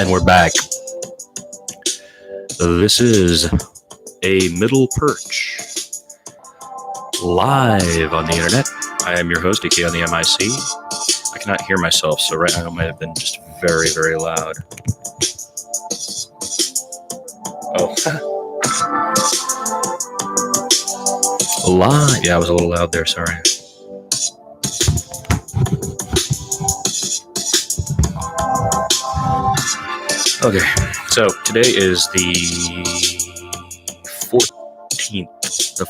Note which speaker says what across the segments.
Speaker 1: And we're back. This is a middle perch live on the internet. I am your host, AK on the MIC. I cannot hear myself, so right now it might have been just very, very loud. Oh. Live. Yeah, I was a little loud there, sorry. Okay, so today is the 14th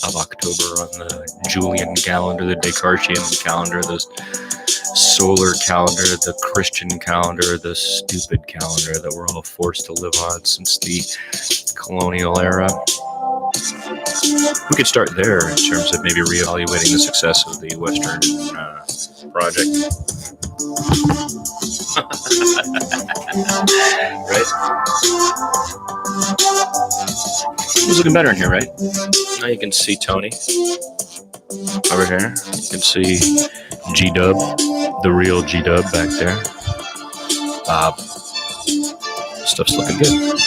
Speaker 1: of October on the Julian calendar, the Descartian calendar, the solar calendar, the Christian calendar, the stupid calendar that we're all forced to live on since the colonial era. We could start there in terms of maybe reevaluating the success of the Western project. Right? It's looking better in here, right? Now you can see Tony over here. You can see G-Dub, the real G-Dub back there. Stuff's looking good.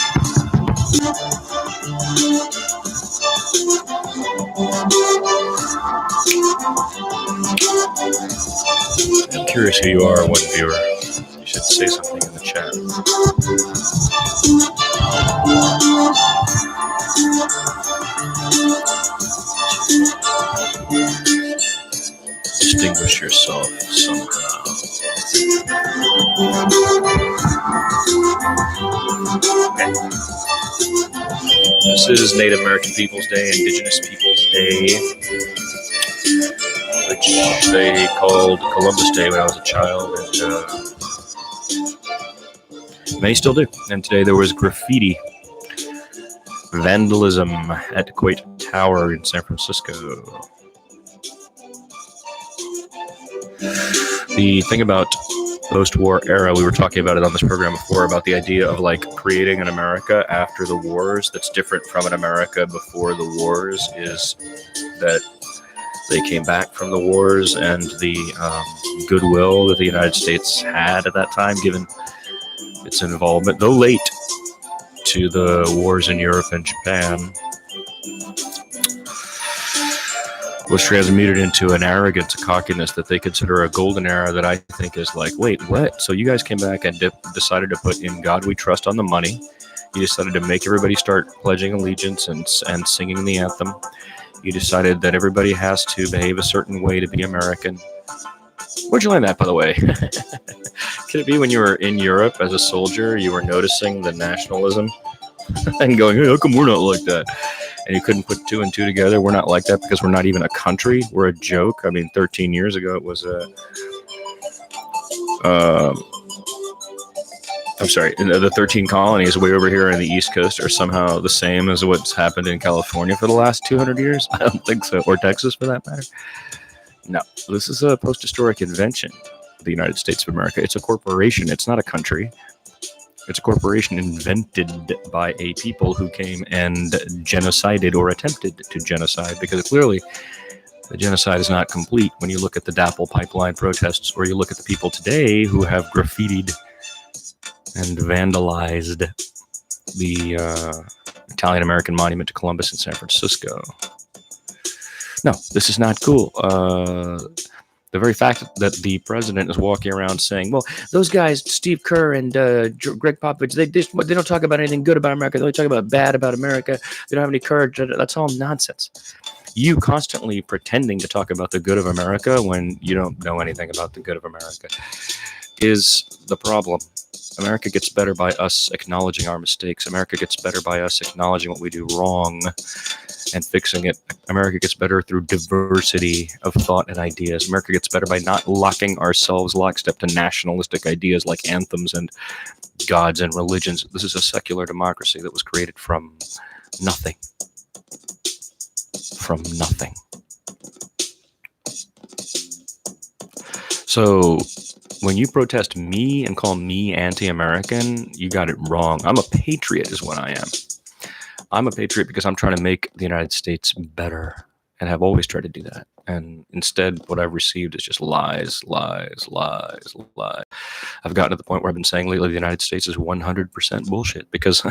Speaker 1: I'm curious who you are, one viewer. You should say something in the chat. Distinguish yourself somehow. Okay. This is Native American Peoples Day, Indigenous Peoples Day, which they called Columbus Day when I was a child, and many still do. And today there was graffiti vandalism at Coit Tower in San Francisco. The thing about post-war era, we were talking about it on this program before, about the idea of like creating an America after the wars that's different from an America before the wars, is that they came back from the wars and the goodwill that the United States had at that time, given its involvement, though late, to the wars in Europe and Japan, was transmuted into an arrogance, a cockiness that they consider a golden era that I think is like, wait, what? So you guys came back and decided to put In God We Trust on the money. You decided to make everybody start pledging allegiance and singing the anthem. You decided that everybody has to behave a certain way to be American. Where'd you learn that, by the way? Could it be when you were in Europe as a soldier, you were noticing the nationalism and going, hey, how come we're not like that? And you couldn't put two and two together. We're not like that because we're not even a country. We're a joke. I mean, 13 years ago, it was the 13 colonies way over here on the East Coast are somehow the same as what's happened in California for the last 200 years. I don't think so. Or Texas, for that matter. No, this is a post-historic invention, the United States of America. It's a corporation. It's not a country. It's a corporation invented by a people who came and genocided or attempted to genocide, because clearly the genocide is not complete when you look at the DAPL pipeline protests, or you look at the people today who have graffitied and vandalized the Italian-American monument to Columbus in San Francisco. No, this is not cool. The very fact that the president is walking around saying, well, those guys, Steve Kerr and Greg Popovich, they don't talk about anything good about America. They only talk about bad about America. They don't have any courage. That's all nonsense. You constantly pretending to talk about the good of America when you don't know anything about the good of America is the problem. America gets better by us acknowledging our mistakes. America gets better by us acknowledging what we do wrong and fixing it. America gets better through diversity of thought and ideas. America gets better by not locking ourselves lockstep to nationalistic ideas like anthems and gods and religions. This is a secular democracy that was created from nothing. From nothing. So when you protest me and call me anti-American, you got it wrong. I'm a patriot is what I am. I'm a patriot because I'm trying to make the United States better and have always tried to do that. And instead, what I've received is just lies, lies, lies, lies. I've gotten to the point where I've been saying lately the United States is 100% bullshit because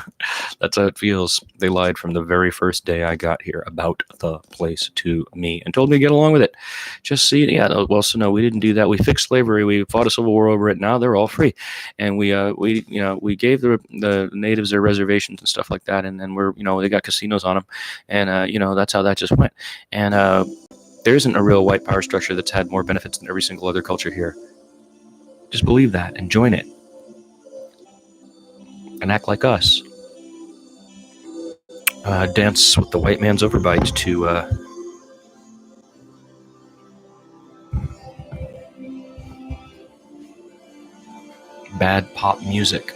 Speaker 1: that's how it feels. They lied from the very first day I got here about the place to me and told me to get along with it. Just see, yeah, well, so no, we didn't do that. We fixed slavery. We fought a civil war over it. Now they're all free. And we gave the natives their reservations and stuff like that. And then they got casinos on them. And, that's how that just went. And, there isn't a real white power structure that's had more benefits than every single other culture here. Just believe that and join it. And act like us. Dance with the white man's overbite to bad pop music.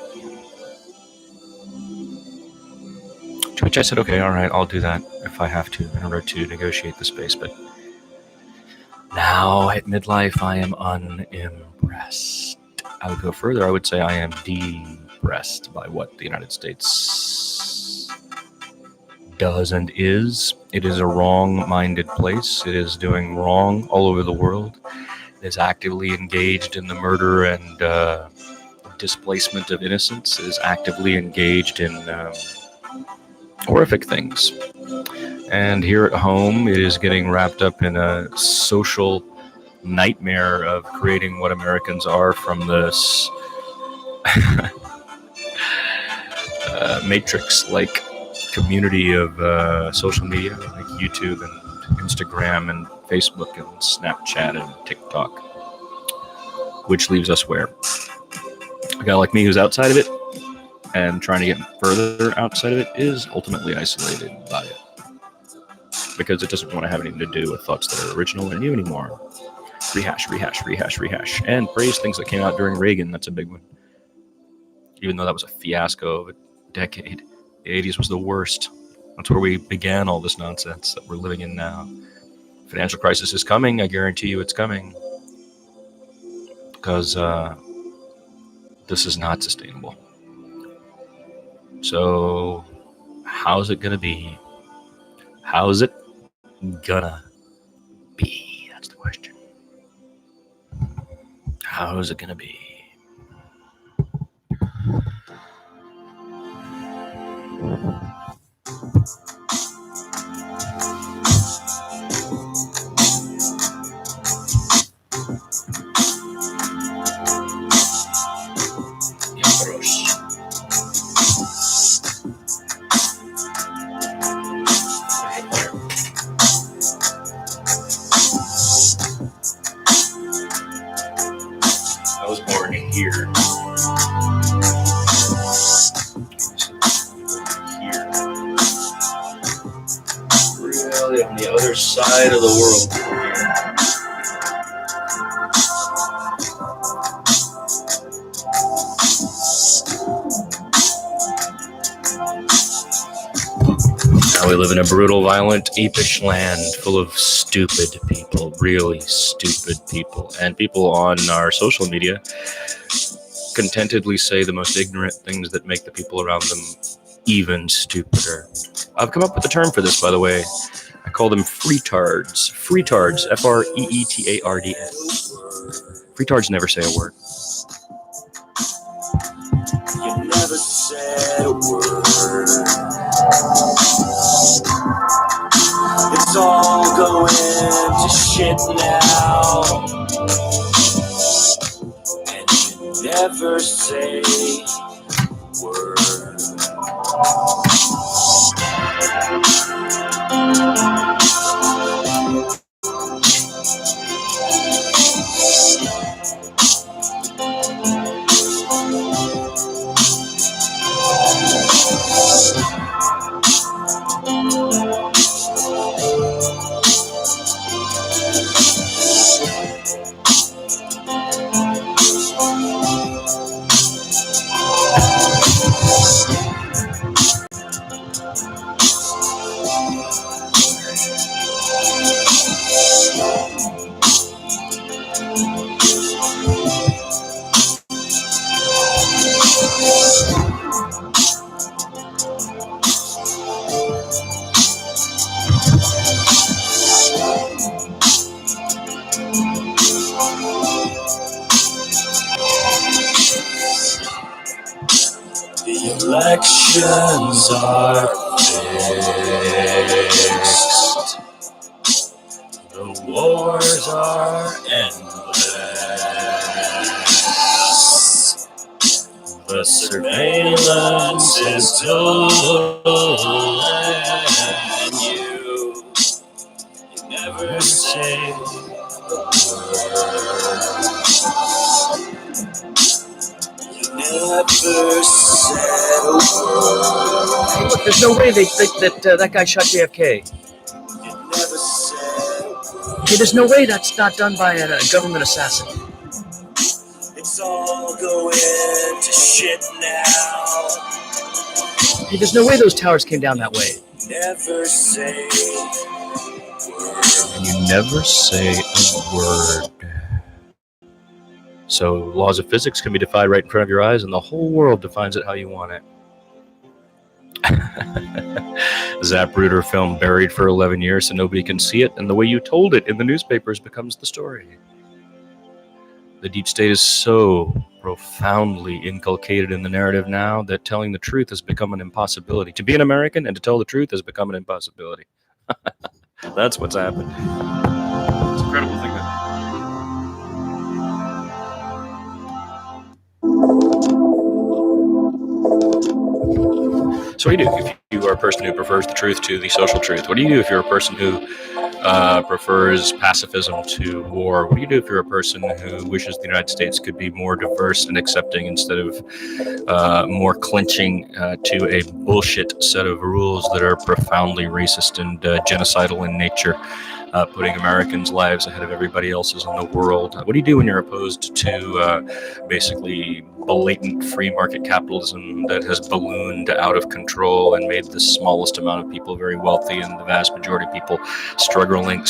Speaker 1: To which I said, okay, all right, I'll do that if I have to in order to negotiate the space. But now at midlife, I am unimpressed. I would go further. I would say I am depressed by what the United States does and is. It is a wrong-minded place. It is doing wrong all over the world. It is actively engaged in the murder and displacement of innocence. It is actively engaged in horrific things. And here at home, it is getting wrapped up in a social nightmare of creating what Americans are from this matrix-like community of social media like YouTube and Instagram and Facebook and Snapchat and TikTok, which leaves us where? A guy like me who's outside of it and trying to get further outside of it is ultimately isolated by it. Because it doesn't want to have anything to do with thoughts that are original and new anymore. Rehash, and praise things that came out during Reagan. That's a big one. Even though that was a fiasco of a decade, the 80s was the worst. That's where we began all this nonsense that we're living in now. Financial crisis is coming. I guarantee you it's coming. Because this is not sustainable. So how's it going to be? How's it gonna be? That's the question. How is it gonna be? I was born here. Here. Really on the other side of the world. Now we live in a brutal, violent, apish land full of stupid people, really stupid people. And people on our social media contentedly say the most ignorant things that make the people around them even stupider. I've come up with a term for this, by the way. I call them freetards. Freetards, F-R-E-E-T-A-R-D-S. Freetards never say a word. You never said a word. It's all going to shit now. And you never say a word. elections are fixed. The wars are endless. The surveillance is total, and you never say a word. You never said a word. Hey, look, there's no way they think that guy shot JFK. You never said a word. Hey, there's no way that's not done by a government assassin. It's all going to shit now. Hey, there's no way those towers came down that way. Never say a word. And you never say a word. So laws of physics can be defied right in front of your eyes, and the whole world defines it how you want it. Zapruder film buried for 11 years so nobody can see it, and the way you told it in the newspapers becomes the story. The deep state is so profoundly inculcated in the narrative now that telling the truth has become an impossibility. To be an American and to tell the truth has become an impossibility. That's what's happened. It's an incredible thing. So what do you do if you are a person who prefers the truth to the social truth? What do you do if you're a person who prefers pacifism to war? What do you do if you're a person who wishes the United States could be more diverse and accepting instead of more clinching to a bullshit set of rules that are profoundly racist and genocidal in nature, putting Americans' lives ahead of everybody else's in the world? What do you do when you're opposed to basically blatant free market capitalism that has ballooned out of control and made the smallest amount of people very wealthy and the vast majority of people struggling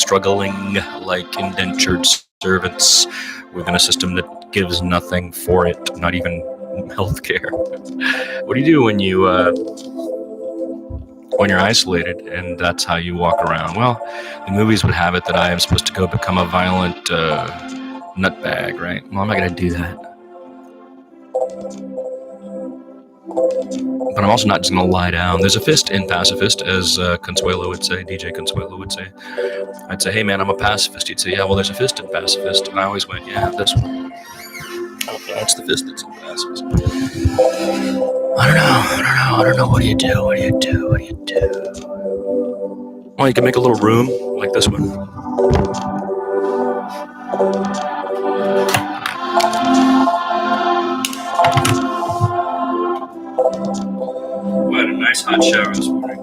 Speaker 1: like indentured servants within a system that gives nothing for it, not even healthcare? What do you do when you're isolated and that's how you walk around? Well, the movies would have it that I am supposed to go become a violent nutbag, right? Well, I'm not going to do that. But I'm also not just going to lie down. There's a fist in pacifist, as Consuelo would say, DJ Consuelo would say. I'd say, hey man, I'm a pacifist. He'd say, yeah, well, there's a fist in pacifist. And I always went, yeah, this one. Okay, that's the fist that's in pacifist. I don't know. What do you do? Well, you can make a little room like this one. I had a nice hot shower this morning.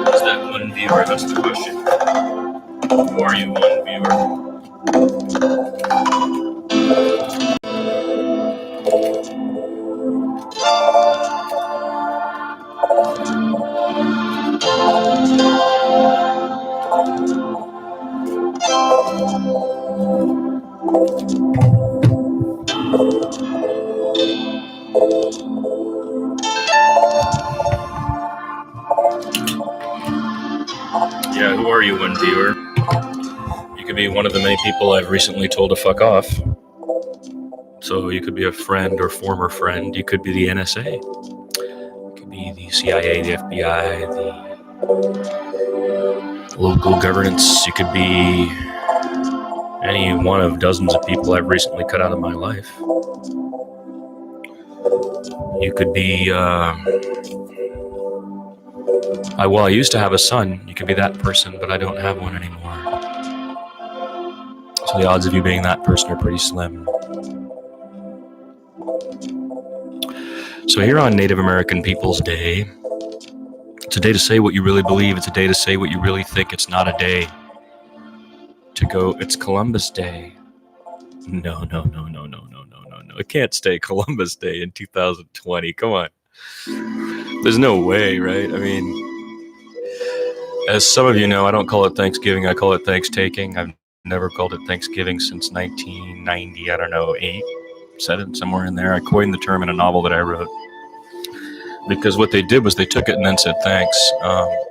Speaker 1: Is that one viewer? That's the question. Who are you, one viewer? Yeah, who are you, one viewer? You could be one of the many people I've recently told to fuck off. So you could be a friend or former friend. You could be the NSA. You could be the CIA, the FBI, the local governance. You could be any one of dozens of people I've recently cut out of my life. You could be, I used to have a son. You could be that person, but I don't have one anymore. So the odds of you being that person are pretty slim. So here on Native American Peoples Day, it's a day to say what you really believe. It's a day to say what you really think. It's not a day to go, it's Columbus Day. No. It can't stay Columbus Day in 2020. Come on. There's no way, right? I mean, As some of you know, I don't call it Thanksgiving. I call it Thanks-taking. I've never called it Thanksgiving since 1990. I don't know, 8, 7, somewhere in there. I coined the term in a novel that I wrote. Because what they did was they took it and then said thanks.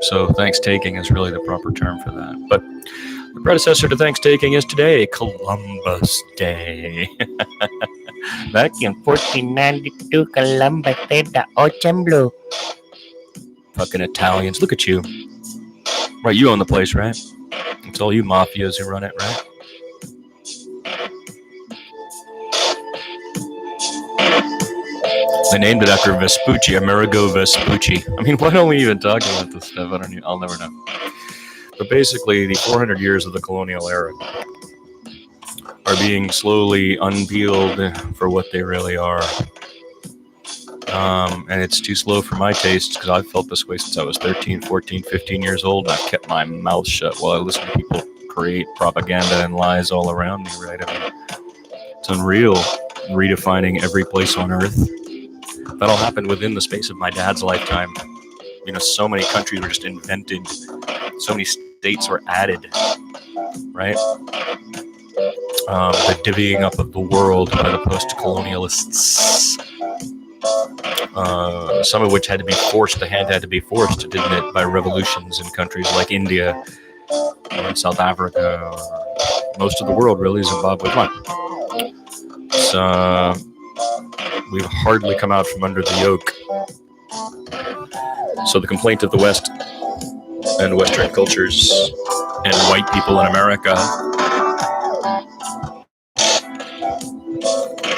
Speaker 1: So Thanks-taking is really the proper term for that. But the predecessor to Thanks-taking is today, Columbus Day. Back in 1492, Columbus did the ocean blue. Fucking Italians. Look at you. Right, you own the place, right? It's all you mafias who run it, right? They named it after Vespucci, Amerigo Vespucci. I mean, why don't we even talk about this stuff? I'll never know. But basically, the 400 years of the colonial era are being slowly unpeeled for what they really are. And it's too slow for my tastes because I've felt this way since I was 13, 14, 15 years old. I've kept my mouth shut while I listen to people create propaganda and lies all around me, right? I mean, it's unreal redefining every place on earth. That all happened within the space of my dad's lifetime. You know, so many countries were just invented. So many states were added, right? The divvying up of the world by the post-colonialists. Some of which had to be forced. The hand had to be forced, didn't it, by revolutions in countries like India or in South Africa or most of the world, really, Zimbabwe. Come on. So we've hardly come out from under the yoke. So the complaint of the West and Western cultures and white people in America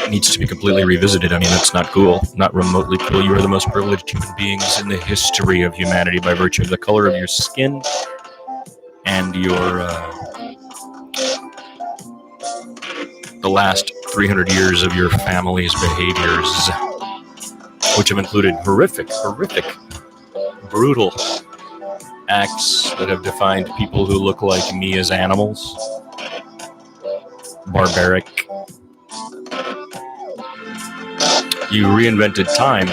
Speaker 1: needs to be completely revisited. I mean, that's not cool, not remotely cool. You are the most privileged human beings in the history of humanity by virtue of the color of your skin and your the last 300 years of your family's behaviors, which have included horrific, brutal acts that have defined people who look like me as animals. Barbaric. You reinvented time.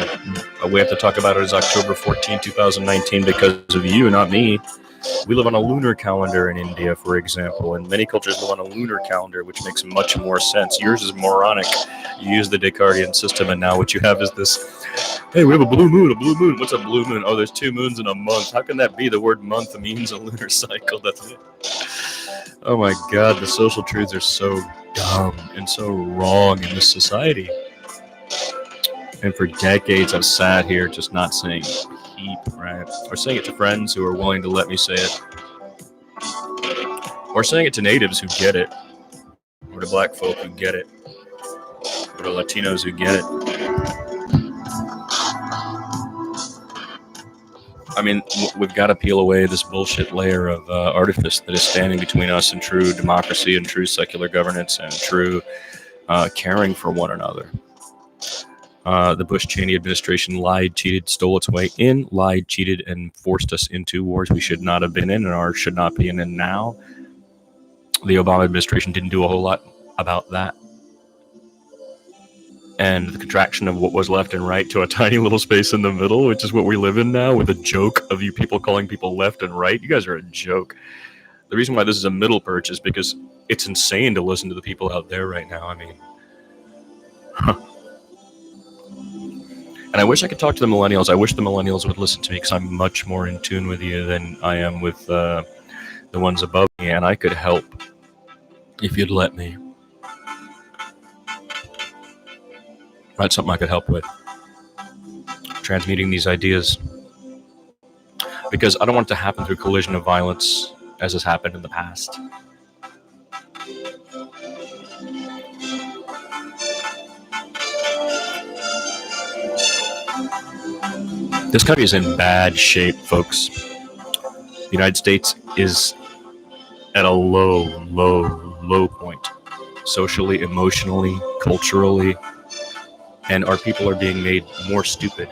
Speaker 1: We have to talk about it as October 14, 2019 because of you, not me. We live on a lunar calendar in India, for example, and many cultures live on a lunar calendar, which makes much more sense. Yours is moronic. You use the Descartes system, and now what you have is this, hey, we have a blue moon. What's a blue moon? Oh, there's 2 moons in a month. How can that be? The word month means a lunar cycle. That's it. Oh my God, the social truths are so dumb and so wrong in this society. And for decades, I've sat here just not saying peep, right? Or saying it to friends who are willing to let me say it. Or saying it to natives who get it. Or to black folk who get it. Or to Latinos who get it. I mean, we've got to peel away this bullshit layer of artifice that is standing between us and true democracy and true secular governance and true caring for one another. The Bush-Cheney administration lied, cheated, stole its way in, lied, cheated, and forced us into wars we should not have been in or should not be in now. The Obama administration didn't do a whole lot about that. And the contraction of what was left and right to a tiny little space in the middle, which is what we live in now, with a joke of you people calling people left and right. You guys are a joke. The reason why this is a middle perch is because it's insane to listen to the people out there right now. I mean, And I wish I could talk to the millennials. I wish the millennials would listen to me because I'm much more in tune with you than I am with the ones above me, and I could help if you'd let me. That's something I could help with. Transmuting these ideas. Because I don't want it to happen through collision of violence as has happened in the past. This country is in bad shape, folks. The United States is at a low point. Socially, emotionally, culturally. And our people are being made more stupid.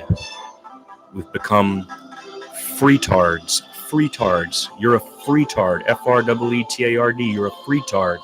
Speaker 1: We've become freetards. You're a freetard. Freetard. You're a freetard.